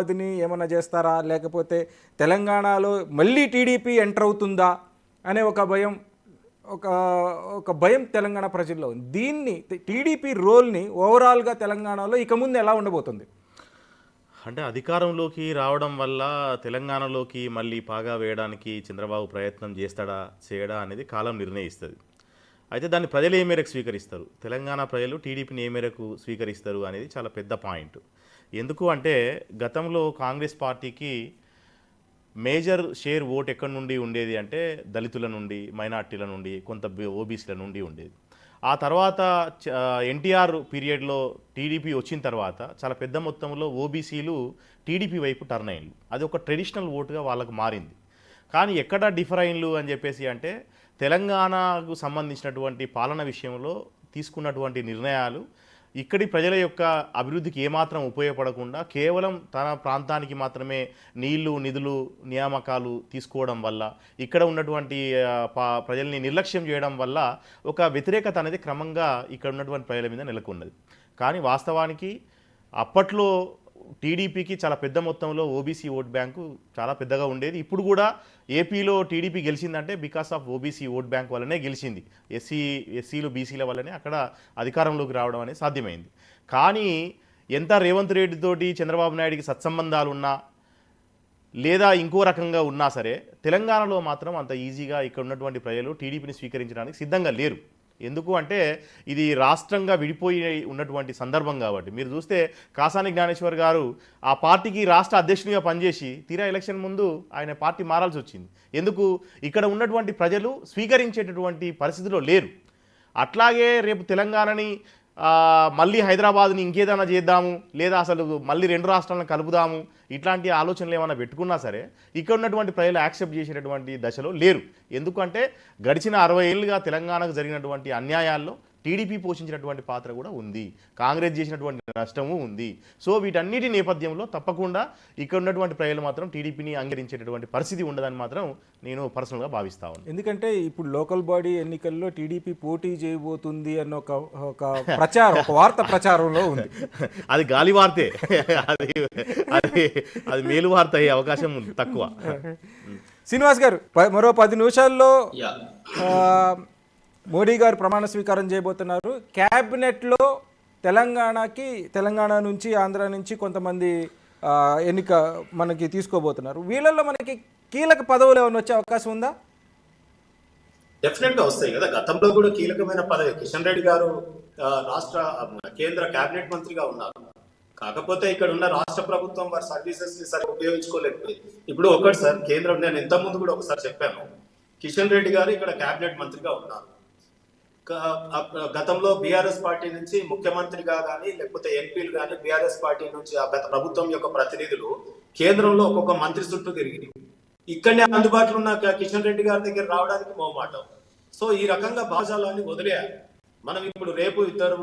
అదిని ఏమన్నా చేస్తారా, లేకపోతే తెలంగాణలో మళ్ళీ టీడీపీ ఎంటర్ అవుతుందా అనే ఒక భయం ఒక ఒక భయం తెలంగాణ ప్రజల్లో ఉంది. దీన్ని టీడీపీ రోల్ని ఓవరాల్గా తెలంగాణలో ఇక ముందు ఎలా ఉండబోతుంది? అంటే అధికారంలోకి రావడం వల్ల తెలంగాణలోకి మళ్ళీ పాగా వేయడానికి చంద్రబాబు ప్రయత్నం చేస్తాడా చేయడా అనేది కాలం నిర్ణయిస్తుంది. అయితే దాన్ని ప్రజలు ఏ మేరకు స్వీకరిస్తారు, తెలంగాణ ప్రజలు టీడీపీని ఏ మేరకు స్వీకరిస్తారు అనేది చాలా పెద్ద పాయింట్. ఎందుకు అంటే గతంలో కాంగ్రెస్ పార్టీకి మేజర్ షేర్ ఓట్ ఎక్కడి నుండి ఉండేది అంటే దళితుల నుండి, మైనార్టీల నుండి, కొంత ఓబీసీల నుండి ఉండేది. ఆ తర్వాత ఎన్టీఆర్ పీరియడ్లో టీడీపీ వచ్చిన తర్వాత చాలా పెద్ద మొత్తంలో ఓబీసీలు టీడీపీ వైపు టర్న్ అయ్యిండ్రు. అది ఒక ట్రెడిషనల్ ఓటుగా వాళ్ళకు మారింది. కానీ ఎక్కడ డిఫర్ అయ్యిండ్రు అని చెప్పేసి అంటే తెలంగాణకు సంబంధించినటువంటి పాలన విషయంలో తీసుకున్నటువంటి నిర్ణయాలు ఇక్కడి ప్రజల యొక్క అభివృద్ధికి ఏమాత్రం ఉపయోగపడకుండా కేవలం తన ప్రాంతానికి మాత్రమే నీళ్లు, నిధులు, నియామకాలు తీసుకోవడం వల్ల, ఇక్కడ ఉన్నటువంటి ప్రజల్ని నిర్లక్ష్యం చేయడం వల్ల ఒక వ్యతిరేకత అనేది క్రమంగా ఇక్కడ ఉన్నటువంటి ప్రజల మీద నెలకొన్నది. కానీ వాస్తవానికి అప్పట్లో టీడీపీకి చాలా పెద్ద మొత్తంలో ఓబీసీ ఓట్ బ్యాంకు చాలా పెద్దగా ఉండేది. ఇప్పుడు కూడా ఏపీలో టీడీపీ గెలిచిందంటే because of OBC vote bank వల్లనే గెలిచింది. ఎస్సీలు బీసీల వల్లనే అక్కడ అధికారంలోకి రావడం అనేది సాధ్యమైంది. కానీ ఎంత రేవంత్ రెడ్డి తోటి చంద్రబాబు నాయుడికి సత్సంబంధాలు ఉన్నా లేదా ఇంకో రకంగా ఉన్నా సరే తెలంగాణలో మాత్రం అంత ఈజీగా ఇక్కడ ఉన్నటువంటి ప్రజలు టీడీపీని స్వీకరించడానికి సిద్ధంగా లేరు. ఎందుకు అంటే ఇది రాష్ట్రంగా విడిపోయి ఉన్నటువంటి సందర్భం కాబట్టి. మీరు చూస్తే కాసాని జ్ఞానేశ్వర్ గారు ఆ పార్టీకి రాష్ట్ర అధ్యక్షునిగా పనిచేసి తీరా ఎలక్షన్ ముందు ఆయన పార్టీ మారాల్సి వచ్చింది. ఎందుకు? ఇక్కడ ఉన్నటువంటి ప్రజలు స్వీకరించేటటువంటి పరిస్థితిలో లేరు. అట్లాగే రేపు తెలంగాణని మళ్ళీ హైదరాబాద్ని ఇంకేదైనా చేద్దాము, లేదా అసలు మళ్ళీ రెండు రాష్ట్రాలను కలుపుదాము, ఇట్లాంటి ఆలోచనలు ఏమైనా పెట్టుకున్నా సరే ఇక్కడ ఉన్నటువంటి ప్రజలు యాక్సెప్ట్ చేసేటటువంటి దశలో లేరు. ఎందుకంటే గడిచిన 60 ఏళ్ళుగా తెలంగాణకు జరిగినటువంటి అన్యాయాల్లో టీడీపీ పోషించినటువంటి పాత్ర కూడా ఉంది, కాంగ్రెస్ చేసినటువంటి నష్టము ఉంది. సో వీటన్నిటి నేపథ్యంలో తప్పకుండా ఇక్కడ ఉన్నటువంటి ప్రజలు మాత్రం టీడీపీని అంగీకరించేటటువంటి పరిస్థితి ఉండదని మాత్రం నేను పర్సనల్గా భావిస్తా ఉన్నాను. ఎందుకంటే ఇప్పుడు లోకల్ బాడీ ఎన్నికల్లో టీడీపీ పోటీ చేయబోతుంది అన్న ఒక ప్రచారం, ఒక వార్త ప్రచారంలో ఉంది. అది గాలి వార్తే, అది మేలు వార్త అయ్యే అవకాశం ఉంది తక్కువ. శ్రీనివాస్ గారు, మరో 10 నిమిషాల్లో మోడీ గారు ప్రమాణ స్వీకారం చేయబోతున్నారు. క్యాబినెట్లో తెలంగాణ నుంచి ఆంధ్ర నుంచి కొంతమంది ఎన్నిక మనకి తీసుకోబోతున్నారు. వీళ్ళల్లో మనకి కీలక పదవులు ఏమైనా వచ్చే అవకాశం ఉందా? డెఫినెట్గా వస్తాయి కదా. గతంలో కూడా కీలకమైన పదవి కిషన్ రెడ్డి గారు కేంద్ర కేబినెట్ మంత్రిగా ఉన్నారు. కాకపోతే ఇక్కడ ఉన్న రాష్ట్ర ప్రభుత్వం వారి సర్వీసెస్ ని సరి ఉపయోగించుకోలేకపోయింది. ఇప్పుడు ఒకటి సార్, కేంద్రం, నేను ఇంత ముందు కూడా ఒకసారి చెప్పాను, కిషన్ రెడ్డి గారు ఇక్కడ కేబినెట్ మంత్రిగా ఉన్నారు. గతంలో బీఆర్ఎస్ పార్టీ నుంచి ముఖ్యమంత్రిగా కానీ లేకపోతే ఎంపీలు కానీ బీఆర్ఎస్ పార్టీ నుంచి ఆ గత ప్రభుత్వం యొక్క ప్రతినిధులు కేంద్రంలో ఒక్కొక్క మంత్రి చుట్టూ తిరిగి ఇక్కడనే అందుబాటులో ఉన్న కిషన్ రెడ్డి గారి దగ్గర రావడానికి మొహమాటం. సో ఈ రకంగా భాషాలన్నీ వదిలేయాలి. మనం ఇప్పుడు రేపు ఇద్దరు